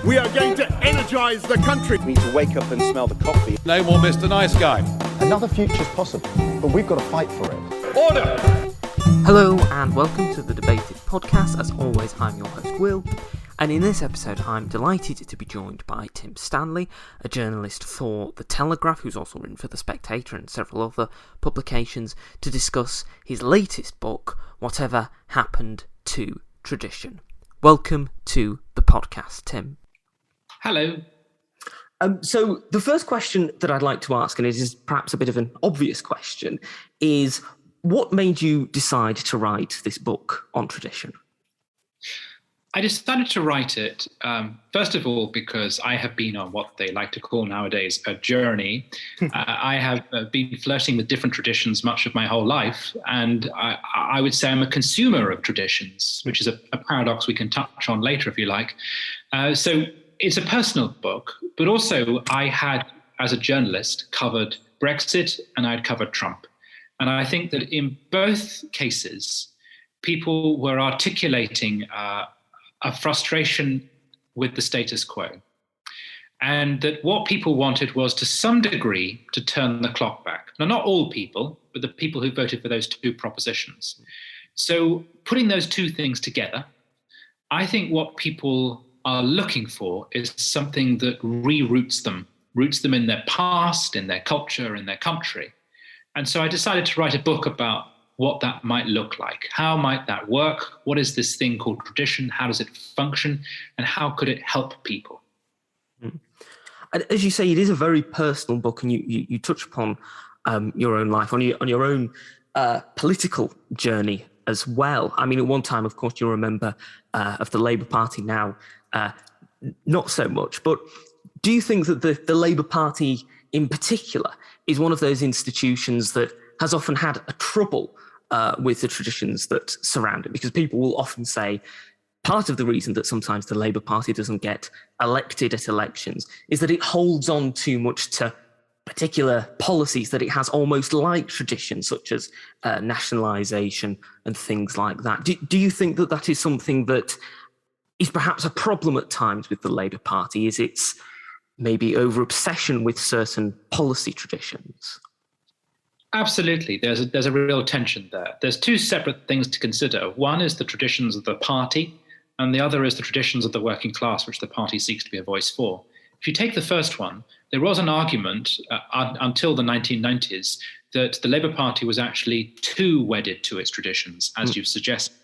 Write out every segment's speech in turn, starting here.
We are going to energise the country. We need to wake up and smell the coffee. No more Mr. Nice Guy. Another future's possible, but we've got to fight for it. Order! Hello and welcome to the Debated podcast. As always, I'm your host Will, and in this episode I'm delighted to be joined by Tim Stanley, a journalist for The Telegraph, who's also written for The Spectator and several other publications, to discuss his latest book, Whatever Happened to Tradition. Welcome to the podcast, Tim. Hello. So the first question that I'd like to ask, and it is perhaps a bit of an obvious question, is what made you decide to write this book on tradition? I decided to write it, first of all, because I have been on what they like to call nowadays a journey. I have been flirting with different traditions much of my whole life, and I would say I'm a consumer of traditions, which is a paradox we can touch on later if you like. So it's a personal book, but also I had, as a journalist, covered Brexit and I'd covered Trump. And I think that in both cases, people were articulating a frustration with the status quo. And that what people wanted was, to some degree, to turn the clock back. Now, not all people, but the people who voted for those two propositions. So putting those two things together, I think what people are looking for is something that roots them in their past, in their culture, in their country. And so I decided to write a book about what that might look like. How might that work? What is this thing called tradition? How does it function? And how could it help people? As you say, it is a very personal book, and you touch upon your own life, on your own political journey as well. I mean, at one time, of course, you're a member of the Labour Party, now not so much. But do you think that the Labour Party in particular is one of those institutions that has often had a trouble with the traditions that surround it? Because people will often say part of the reason that sometimes the Labour Party doesn't get elected at elections is that it holds on too much to particular policies that it has, almost like traditions, such as nationalisation and things like that. Do you think that that is something that is perhaps a problem at times with the Labour Party? Is its maybe over-obsession with certain policy traditions? Absolutely. There's a real tension there. There's two separate things to consider. One is the traditions of the party, and the other is the traditions of the working class, which the party seeks to be a voice for. If you take the first one, there was an argument until the 1990s that the Labour Party was actually too wedded to its traditions, as you've suggested,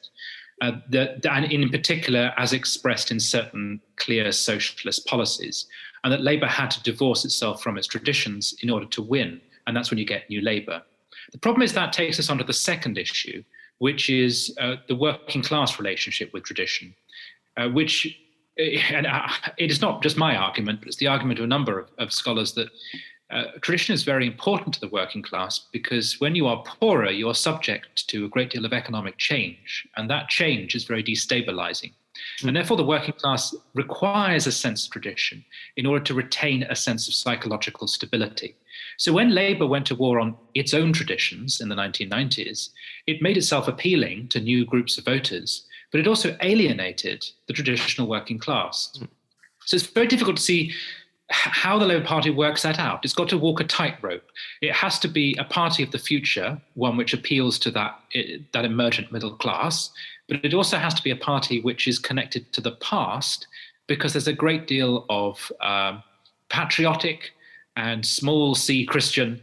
and in particular as expressed in certain clear socialist policies, and that Labour had to divorce itself from its traditions in order to win. And that's when you get New Labour. The problem is that takes us on to the second issue, which is the working class relationship with tradition, which, and it is not just my argument, but it's the argument of a number of scholars, that tradition is very important to the working class, because when you are poorer, you are subject to a great deal of economic change, and that change is very destabilizing. And therefore, the working class requires a sense of tradition in order to retain a sense of psychological stability. So when Labour went to war on its own traditions in the 1990s, it made itself appealing to new groups of voters, but it also alienated the traditional working class. So it's very difficult to see how the Labour Party works that out. It's got to walk a tightrope. It has to be a party of the future, one which appeals to that emergent middle class, but it also has to be a party which is connected to the past, because there's a great deal of patriotic and small c Christian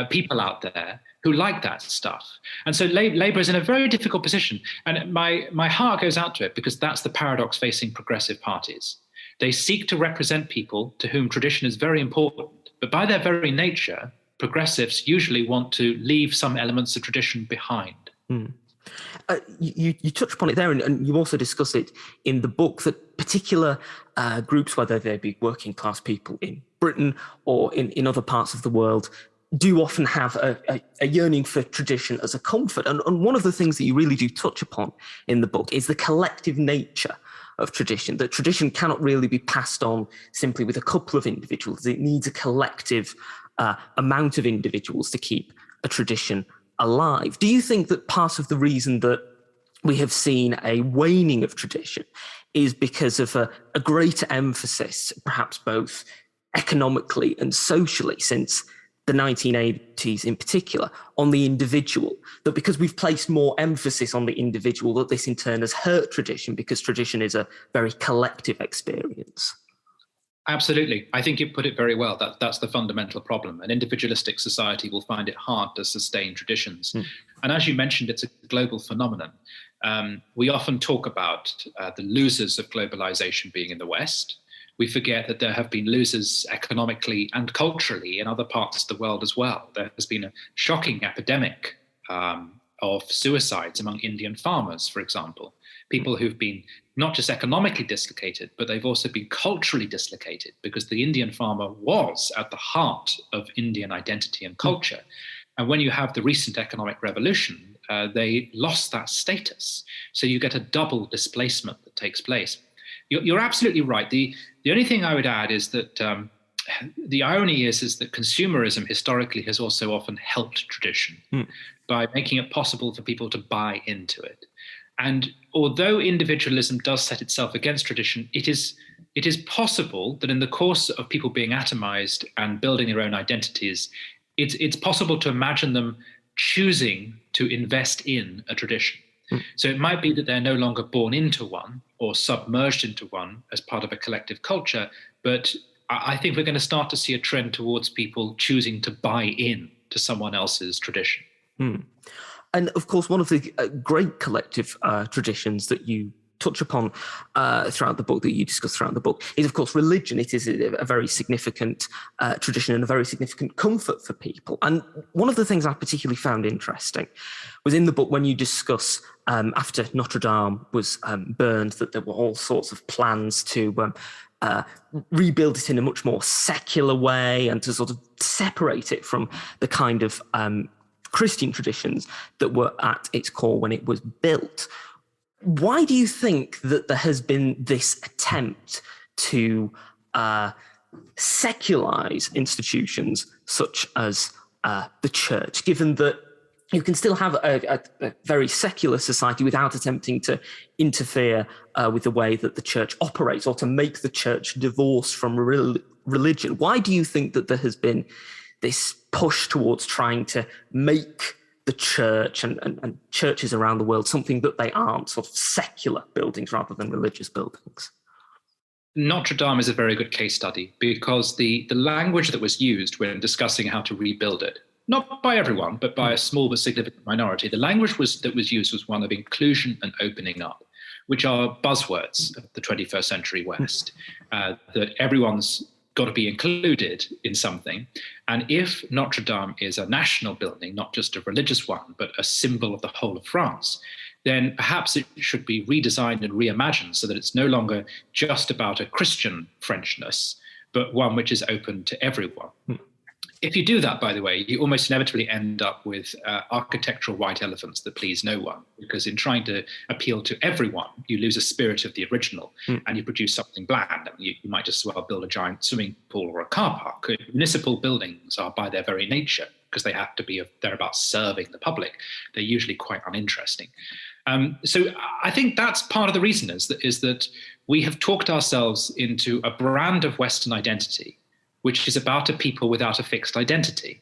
people out there who like that stuff. And so Labour is in a very difficult position. And my heart goes out to it, because that's the paradox facing progressive parties. They seek to represent people to whom tradition is very important, but by their very nature, progressives usually want to leave some elements of tradition behind. You touch upon it there, and you also discuss it in the book, that particular groups, whether they be working class people in Britain or in other parts of the world, do often have a yearning for tradition as a comfort. And one of the things that you really do touch upon in the book is the collective nature of tradition, that tradition cannot really be passed on simply with a couple of individuals. It needs a collective amount of individuals to keep a tradition alive. Do you think that part of the reason that we have seen a waning of tradition is because of a greater emphasis, perhaps both economically and socially, since the 1980s in particular, on the individual. That because we've placed more emphasis on the individual, that this in turn has hurt tradition, because tradition is a very collective experience. Absolutely. I think you put it very well. That's the fundamental problem. An individualistic society will find it hard to sustain traditions. And as you mentioned, it's a global phenomenon. We often talk about the losers of globalization being in the West. We forget that there have been losers economically and culturally in other parts of the world as well. There has been a shocking epidemic of suicides among Indian farmers, for example. People who've been not just economically dislocated, but they've also been culturally dislocated, because the Indian farmer was at the heart of Indian identity and culture. And when you have the recent economic revolution, they lost that status. So you get a double displacement that takes place. You're absolutely right. The only thing I would add is that the irony is that consumerism historically has also often helped tradition by making it possible for people to buy into it. And although individualism does set itself against tradition, it is possible that in the course of people being atomized and building their own identities, it's possible to imagine them choosing to invest in a tradition. So it might be that they're no longer born into one or submerged into one as part of a collective culture, but I think we're going to start to see a trend towards people choosing to buy in to someone else's tradition. And of course, one of the great collective traditions that you touch upon throughout the book, that you discuss throughout the book, is of course religion. It is a very significant tradition and a very significant comfort for people. And one of the things I particularly found interesting was in the book when you discuss after Notre Dame was burned, that there were all sorts of plans to rebuild it in a much more secular way and to sort of separate it from the kind of Christian traditions that were at its core when it was built. Why do you think that there has been this attempt to secularize institutions such as the church, given that you can still have a very secular society without attempting to interfere with the way that the church operates or to make the church divorced from religion? Why do you think that there has been this push towards trying to make the church and churches around the world something that they aren't, sort of secular buildings rather than religious buildings? Notre Dame is a very good case study, because the language that was used when discussing how to rebuild it, not by everyone, but by a small but significant minority, the language that was used was one of inclusion and opening up, which are buzzwords of the 21st century West, that everyone's got to be included in something. And if Notre Dame is a national building, not just a religious one, but a symbol of the whole of France, then perhaps it should be redesigned and reimagined so that it's no longer just about a Christian Frenchness, but one which is open to everyone. If you do that, by the way, you almost inevitably end up with architectural white elephants that please no one, because in trying to appeal to everyone, you lose a spirit of the original and you produce something bland. You might just as well build a giant swimming pool or a car park. Municipal buildings are, by their very nature, because they're about serving the public, they're usually quite uninteresting. So I think that's part of the reason is that we have talked ourselves into a brand of Western identity, which is about a people without a fixed identity.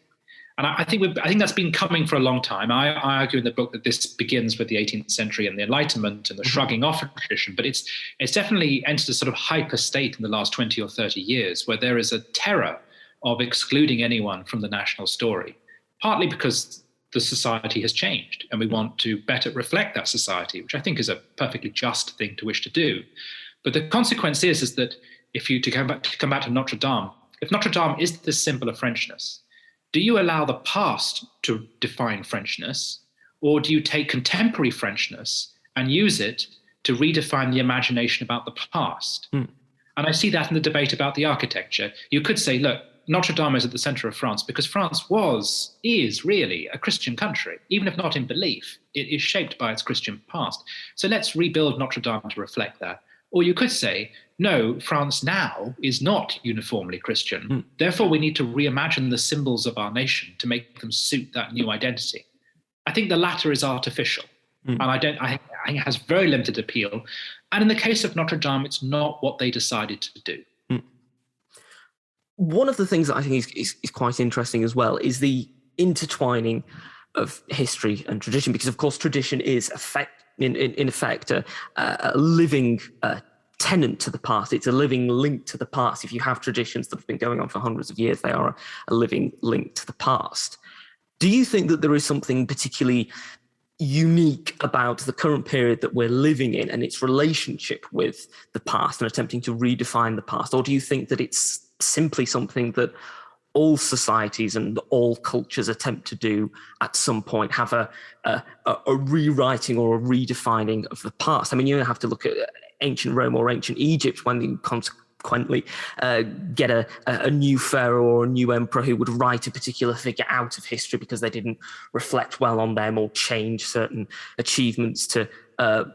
And I think that's been coming for a long time. I argue in the book that this begins with the 18th century and the Enlightenment and the shrugging off of tradition, but it's definitely entered a sort of hyper state in the last 20 or 30 years, where there is a terror of excluding anyone from the national story, partly because the society has changed and we want to better reflect that society, which I think is a perfectly just thing to wish to do. But the consequence is that to come back to Notre Dame, if Notre Dame is this symbol of Frenchness, do you allow the past to define Frenchness, or do you take contemporary Frenchness and use it to redefine the imagination about the past? And I see that in the debate about the architecture. You could say, look, Notre Dame is at the center of France because France is really a Christian country, even if not in belief. It is shaped by its Christian past. So let's rebuild Notre Dame to reflect that. Or you could say, no, France now is not uniformly Christian. Therefore, we need to reimagine the symbols of our nation to make them suit that new identity. I think the latter is artificial. And I think it has very limited appeal. And in the case of Notre Dame, it's not what they decided to do. One of the things that I think is quite interesting as well is the intertwining of history and tradition, because of course tradition is in effect a living tenant to the past. It's a living link to the past. If you have traditions that have been going on for hundreds of years, they are a living link to the past. Do you think that there is something particularly unique about the current period that we're living in and its relationship with the past and attempting to redefine the past? Or do you think that it's simply something that all societies and all cultures attempt to do at some point, have a rewriting or a redefining of the past? I mean, you don't have to look at ancient Rome or ancient Egypt when you consequently get a new pharaoh or a new emperor who would write a particular figure out of history because they didn't reflect well on them or change certain achievements to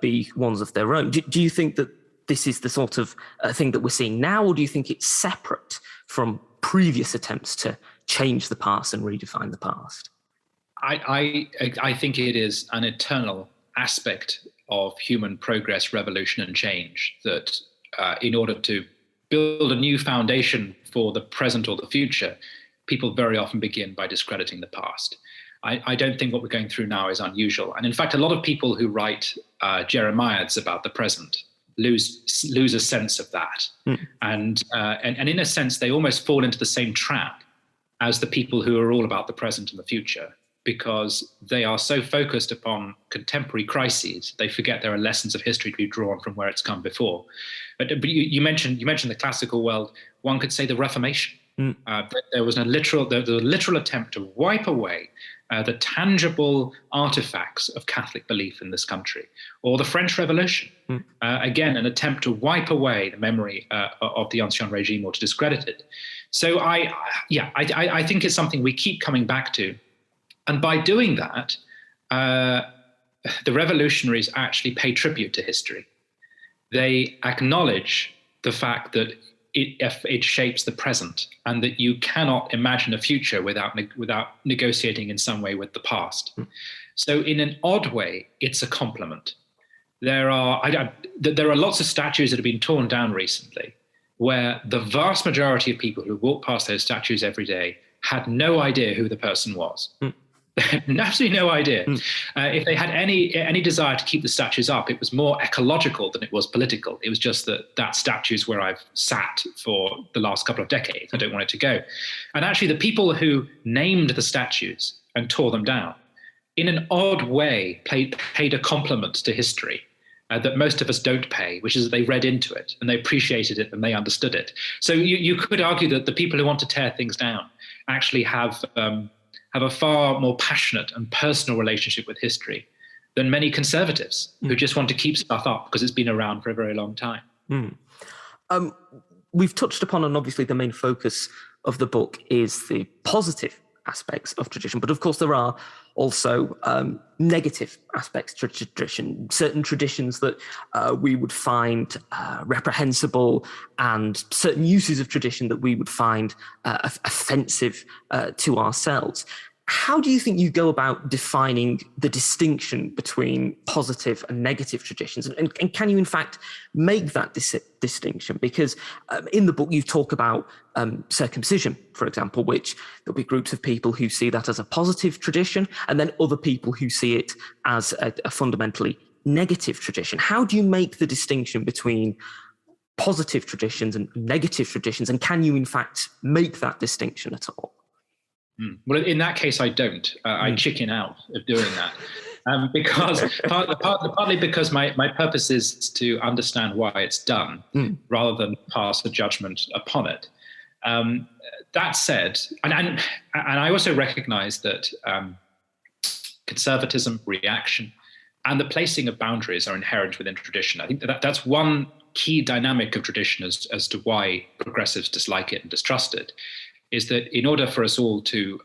be ones of their own. Do you think that this is the sort of thing that we're seeing now, or do you think it's separate from previous attempts to change the past and redefine the past? I think it is an eternal aspect of human progress, revolution, and change that in order to build a new foundation for the present or the future, people very often begin by discrediting the past. I don't think what we're going through now is unusual. And in fact, a lot of people who write Jeremiads about the present lose a sense of that. And in a sense, they almost fall into the same trap as the people who are all about the present and the future, because they are so focused upon contemporary crises, they forget there are lessons of history to be drawn from where it's come before. But you mentioned the classical world. One could say the Reformation. There was a literal attempt to wipe away the tangible artifacts of Catholic belief in this country, or the French Revolution. Again, an attempt to wipe away the memory of the Ancien regime or to discredit it. So I think it's something we keep coming back to. And by doing that, the revolutionaries actually pay tribute to history. They acknowledge the fact that it shapes the present, and that you cannot imagine a future without negotiating in some way with the past. So in an odd way, it's a compliment. There are lots of statues that have been torn down recently, where the vast majority of people who walk past those statues every day had no idea who the person was. Absolutely no idea. If they had any desire to keep the statues up, it was more ecological than it was political. It was just that statue's where I've sat for the last couple of decades. I don't want it to go. And actually, the people who named the statues and tore them down, in an odd way, paid a compliment to history that most of us don't pay, which is that they read into it and they appreciated it and they understood it. So you could argue that the people who want to tear things down actually have a far more passionate and personal relationship with history than many conservatives who just want to keep stuff up because it's been around for a very long time. We've touched upon, and obviously the main focus of the book is the positive aspects of tradition, but of course there are also negative aspects to tradition, certain traditions that we would find reprehensible, and certain uses of tradition that we would find offensive to ourselves. How do you think you go about defining the distinction between positive and negative traditions? And can you, in fact, make that distinction? Because in the book, you talk about circumcision, for example, which there'll be groups of people who see that as a positive tradition, and then other people who see it as a fundamentally negative tradition. How do you make the distinction between positive traditions and negative traditions? And can you, in fact, make that distinction at all? Well, in that case, I don't. I chicken out of doing that, because partly because my purpose is to understand why it's done, rather than pass a judgment upon it. That said, and I also recognise that conservatism, reaction, and the placing of boundaries are inherent within tradition. I think that's one key dynamic of tradition as to why progressives dislike it and distrust it. Is that in order for us all to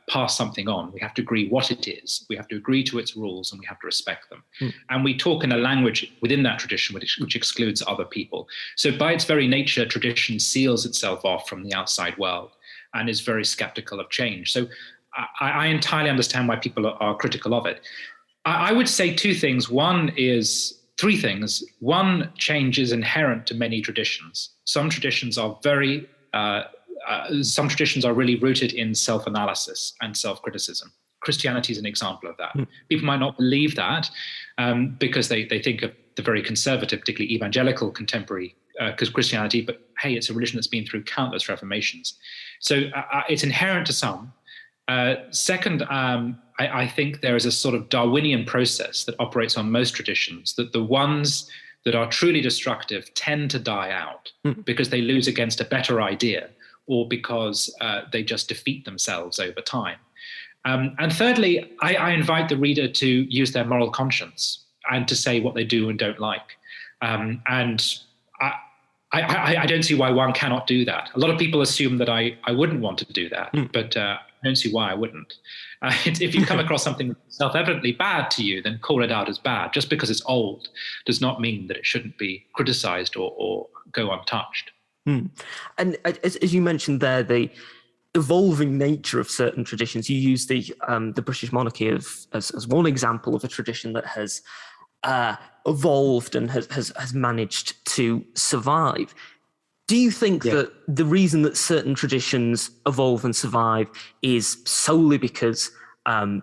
pass something on, we have to agree what it is, we have to agree to its rules, and we have to respect them. And we talk in a language within that tradition which excludes other people. So by its very nature, tradition seals itself off from the outside world and is very skeptical of change. So I entirely understand why people are critical of it. I would say three things. One, change is inherent to many traditions. Some traditions are really rooted in self-analysis and self-criticism. Christianity is an example of that. People might not believe that because they think of the very conservative, particularly evangelical contemporary Christianity, but hey, it's a religion that's been through countless reformations. So it's inherent to some. Second, I think there is a sort of Darwinian process that operates on most traditions, that the ones that are truly destructive tend to die out because they lose against a better idea or because they just defeat themselves over time. And thirdly, I invite the reader to use their moral conscience and to say what they do and don't like. And I don't see why one cannot do that. A lot of people assume that I wouldn't want to do that, but I don't see why I wouldn't. If you come across something self-evidently bad to you, then call it out as bad. Just because it's old does not mean that it shouldn't be criticized or go untouched. And as you mentioned there, the evolving nature of certain traditions, you use the British monarchy as one example of a tradition that has evolved and has managed to survive. Do you think that the reason that certain traditions evolve and survive is solely because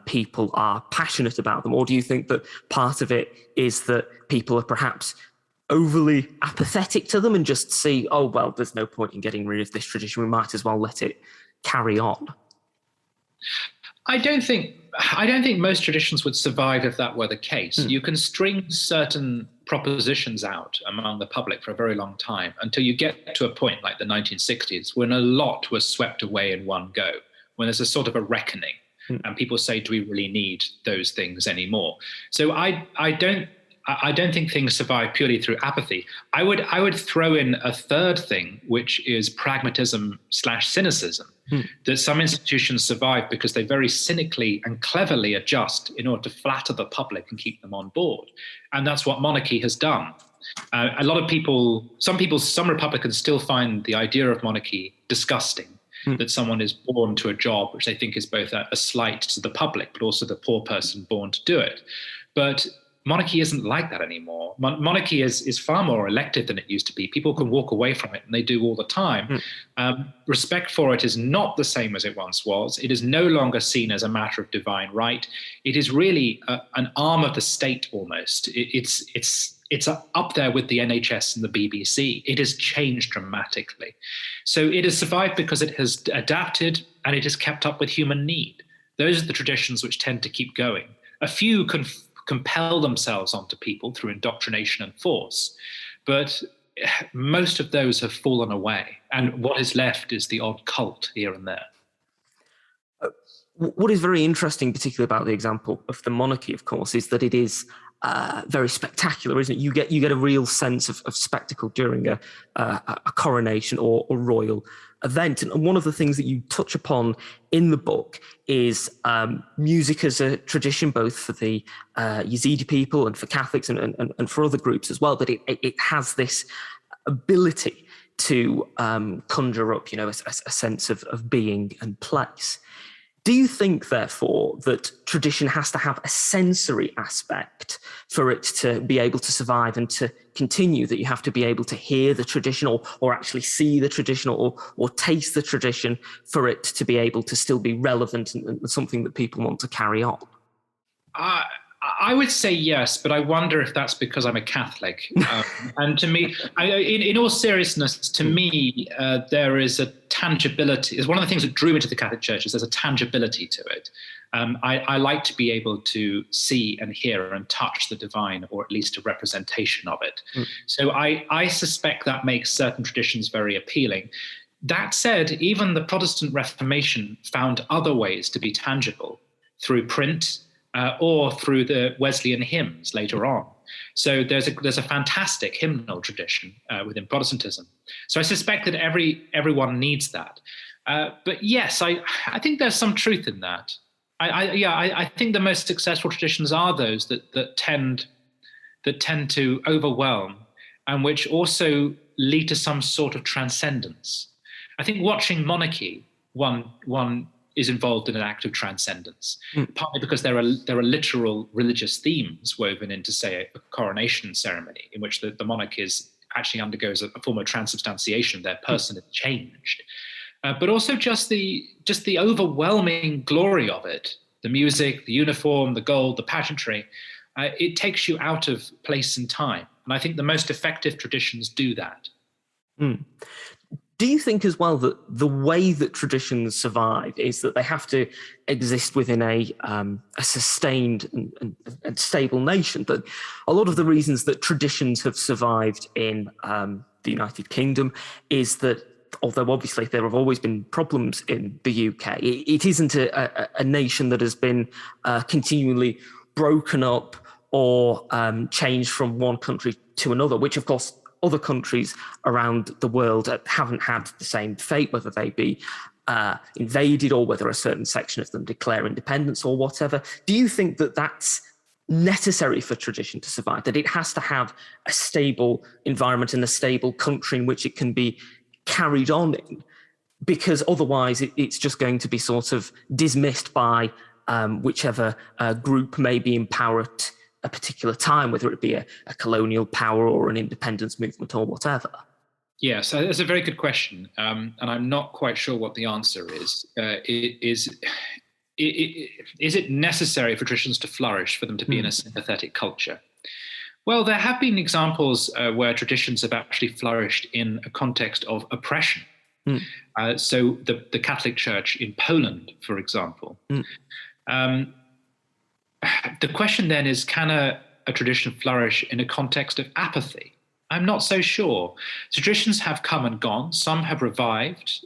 people are passionate about them? Or do you think that part of it is that people are perhaps overly apathetic to them and just see, oh, well, there's no point in getting rid of this tradition. We might as well let it carry on? I don't think most traditions would survive if that were the case. You can string certain propositions out among the public for a very long time until you get to a point like the 1960s when a lot was swept away in one go, when there's a sort of a reckoning and people say, do we really need those things anymore? So I don't think things survive purely through apathy. I would throw in a third thing, which is pragmatism/cynicism, that some institutions survive because they very cynically and cleverly adjust in order to flatter the public and keep them on board. And that's what monarchy has done. A lot of people, some Republicans still find the idea of monarchy disgusting, that someone is born to a job, which they think is both a slight to the public, but also the poor person born to do it. But monarchy isn't like that anymore. Monarchy is far more elective than it used to be. People can walk away from it, and they do all the time. Respect for it is not the same as it once was. It is no longer seen as a matter of divine right. It is really an arm of the state almost. It's up there with the NHS and the BBC. It has changed dramatically. So it has survived because it has adapted and it has kept up with human need. Those are the traditions which tend to keep going. A few can compel themselves onto people through indoctrination and force, but most of those have fallen away. And what is left is the odd cult here and there. What is very interesting, particularly about the example of the monarchy, of course, is that it is very spectacular, isn't it? You get a real sense of spectacle during a coronation or a royal event. And one of the things that you touch upon in the book is music as a tradition, both for the Yazidi people and for Catholics and for other groups as well, that it has this ability to conjure up, a sense of being and place. Do you think, therefore, that tradition has to have a sensory aspect for it to be able to survive and to continue, that you have to be able to hear the tradition or actually see the tradition or taste the tradition for it to be able to still be relevant and something that people want to carry on? I would say yes, but I wonder if that's because I'm a Catholic. And to me, in all seriousness, to me, there is a tangibility. It's one of the things that drew me to the Catholic Church is there's a tangibility to it. I like to be able to see and hear and touch the divine, or at least a representation of it. So I suspect that makes certain traditions very appealing. That said, even the Protestant Reformation found other ways to be tangible through print, or through the Wesleyan hymns later on. So there's a fantastic hymnal tradition within Protestantism. So I suspect that everyone needs that. But yes, I think there's some truth in that. I think the most successful traditions are those that tend to overwhelm and which also lead to some sort of transcendence. I think watching monarchy, one is involved in an act of transcendence, partly because there are literal religious themes woven into, say, a coronation ceremony in which the monarch actually undergoes a form of transubstantiation. Their person is changed, but also just the overwhelming glory of it, the music, the uniform, the gold, the pageantry. It takes you out of place and time, and I think the most effective traditions do that. Do you think as well that the way that traditions survive is that they have to exist within a sustained and stable nation? That a lot of the reasons that traditions have survived in the United Kingdom is that, although obviously there have always been problems in the UK, it isn't a nation that has been continually broken up or changed from one country to another, which of course other countries around the world haven't had the same fate, whether they be invaded or whether a certain section of them declare independence or whatever. Do you think that that's necessary for tradition to survive, that it has to have a stable environment and a stable country in which it can be carried on in? Because otherwise it's just going to be sort of dismissed by whichever group may be in power at a particular time, whether it be a colonial power or an independence movement or whatever. Yeah, so that's a very good question, and I'm not quite sure what the answer is. Is it necessary for traditions to flourish, for them to be in a sympathetic culture? Well, there have been examples where traditions have actually flourished in a context of oppression. So the Catholic Church in Poland, for example. The question then is, can a tradition flourish in a context of apathy? I'm not so sure. Traditions have come and gone. Some have revived.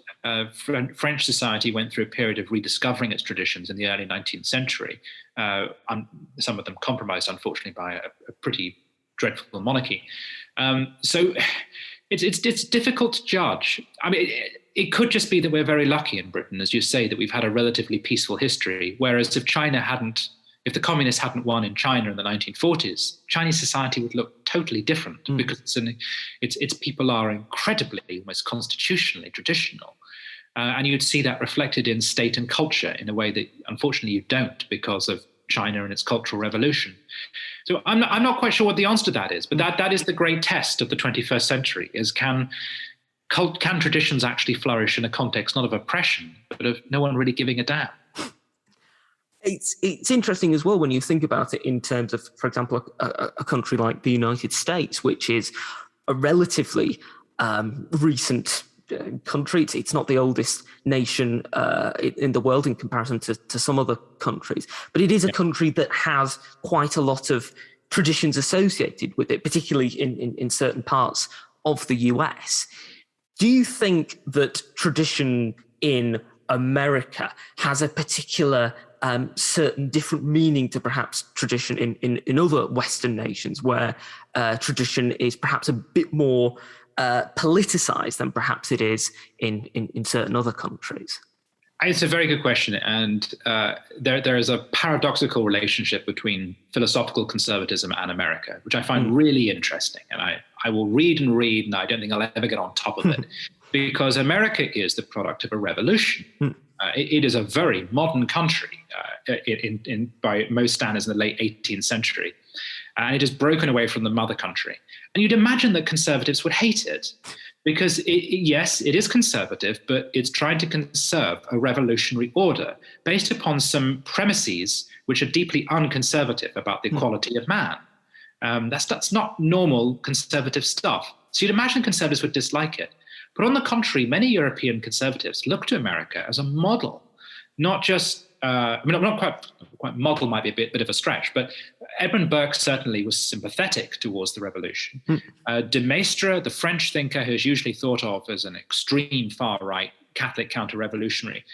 French society went through a period of rediscovering its traditions in the early 19th century. Some of them compromised, unfortunately, by a pretty dreadful monarchy. So it's difficult to judge. I mean, it could just be that we're very lucky in Britain, as you say, that we've had a relatively peaceful history. Whereas if the communists hadn't won in China in the 1940s, Chinese society would look totally different because its people are incredibly, almost constitutionally traditional. And you'd see that reflected in state and culture in a way that, unfortunately, you don't because of China and its Cultural Revolution. So I'm not quite sure what the answer to that is, but that is the great test of the 21st century, is can traditions actually flourish in a context not of oppression, but of no one really giving a damn? It's interesting as well when you think about it in terms of, for example, a country like the United States, which is a relatively recent country. It's not the oldest nation in the world in comparison to some other countries, but it is a country that has quite a lot of traditions associated with it, particularly in certain parts of the US. Do you think that tradition in America has a particular certain different meaning to perhaps tradition in other Western nations, where tradition is perhaps a bit more politicized than perhaps it is in certain other countries? It's a very good question, and there is a paradoxical relationship between philosophical conservatism and America, which I find really interesting, and I will read, and I don't think I'll ever get on top of it, because America is the product of a revolution. It is a very modern country by most standards in the late 18th century. And it has broken away from the mother country. And you'd imagine that conservatives would hate it because, yes, it is conservative, but it's trying to conserve a revolutionary order based upon some premises which are deeply unconservative about the equality of man. That's not normal conservative stuff. So you'd imagine conservatives would dislike it. But on the contrary, many European conservatives look to America as a model, not just, not quite model might be a bit of a stretch, but Edmund Burke certainly was sympathetic towards the revolution. De Maistre, the French thinker who is usually thought of as an extreme far-right Catholic counter-revolutionary,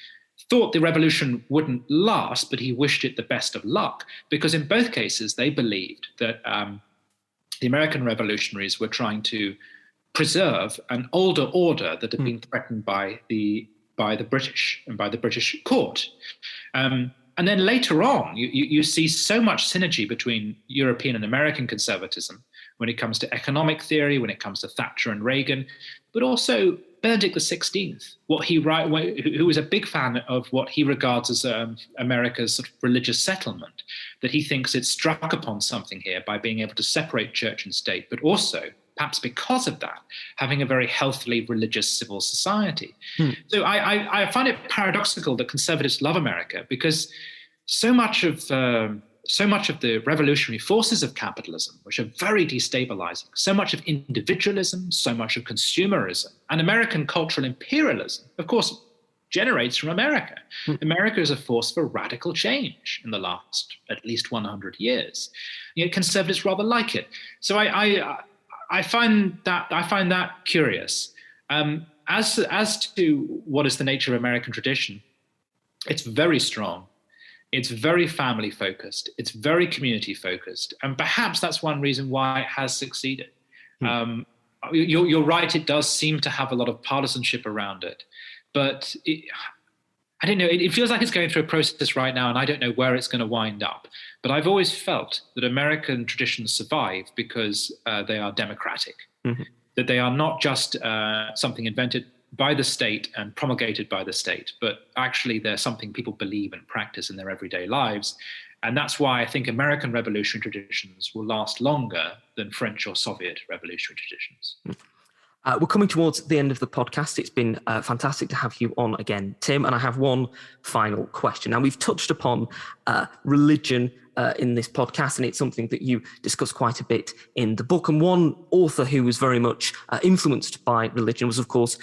thought the revolution wouldn't last, but he wished it the best of luck, because in both cases they believed that the American revolutionaries were trying to preserve an older order that had been threatened by the British and by the British court. And then later on, you see so much synergy between European and American conservatism when it comes to economic theory, when it comes to Thatcher and Reagan, but also Benedict XVI, who was a big fan of what he regards as America's sort of religious settlement, that he thinks it struck upon something here by being able to separate church and state, but also, perhaps because of that, having a very healthily religious civil society. So I find it paradoxical that conservatives love America, because so much of the revolutionary forces of capitalism, which are very destabilizing, so much of individualism, so much of consumerism, and American cultural imperialism, of course, generates from America. America is a force for radical change in the last at least 100 years. Yet conservatives rather like it. So I find that curious. As to what is the nature of American tradition, it's very strong. It's very family focused. It's very community focused. And perhaps that's one reason why it has succeeded. You're right, it does seem to have a lot of partisanship around it. But I don't know, it feels like it's going through a process right now, and I don't know where it's going to wind up. But I've always felt that American traditions survive because they are democratic, that they are not just something invented by the state and promulgated by the state, but actually they're something people believe and practice in their everyday lives. And that's why I think American revolutionary traditions will last longer than French or Soviet revolutionary traditions. We're coming towards the end of the podcast. It's been fantastic to have you on again, Tim. And I have one final question. Now, we've touched upon religion in this podcast, and it's something that you discuss quite a bit in the book. And one author who was very much influenced by religion was, of course,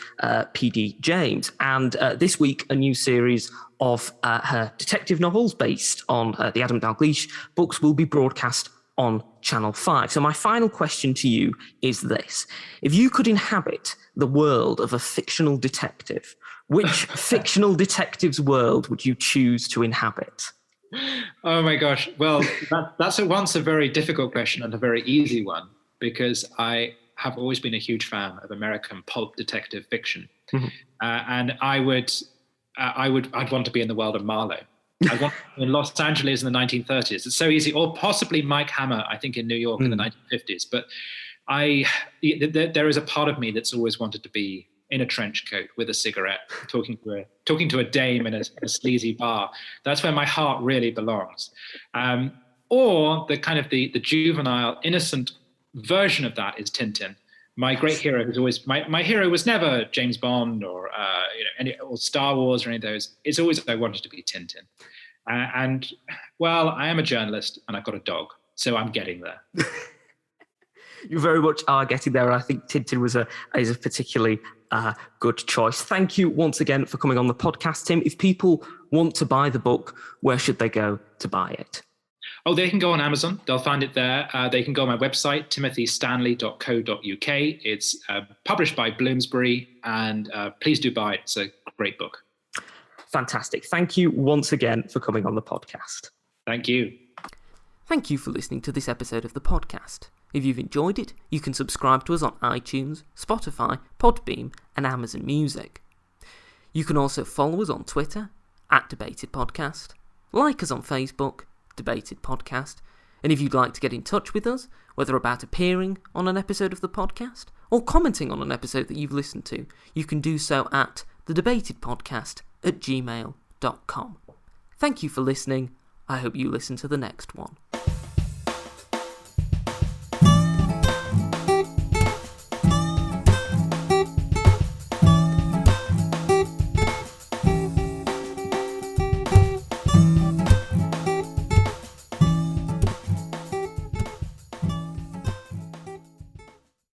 P.D. James. And this week, a new series of her detective novels based on the Adam Dalgliesh books will be broadcast on Channel 5. So my final question to you is this. If you could inhabit the world of a fictional detective, which fictional detective's world would you choose to inhabit? Oh my gosh. Well, that's at once a very difficult question and a very easy one, because I have always been a huge fan of American pulp detective fiction. And I'd want to be in the world of Marlowe. I want in Los Angeles in the 1930s. It's so easy. Or possibly Mike Hammer, I think, in New York in the 1950s. But there is a part of me that's always wanted to be in a trench coat with a cigarette, talking to a dame in a sleazy bar. That's where my heart really belongs. Or the kind of the juvenile, innocent version of that is Tintin. My great hero is always my hero was never James Bond or or Star Wars or any of those. It's always I wanted to be Tintin. And well, I am a journalist and I've got a dog, so I'm getting there. You very much are getting there. I think Tintin is a particularly good choice. Thank you once again for coming on the podcast, Tim. If people want to buy the book, where should they go to buy it? Oh, they can go on Amazon. They'll find it there. They can go on my website, timothystanley.co.uk. It's published by Bloomsbury, and please do buy it. It's a great book. Fantastic. Thank you once again for coming on the podcast. Thank you. Thank you for listening to this episode of the podcast. If you've enjoyed it, you can subscribe to us on iTunes, Spotify, Podbeam, and Amazon Music. You can also follow us on Twitter, @DebatedPodcast, like us on Facebook, Debated Podcast, and if you'd like to get in touch with us, whether about appearing on an episode of the podcast or commenting on an episode that you've listened to, you can do so at thedebatedpodcast@gmail.com. Thank you for listening. I hope you listen to the next one.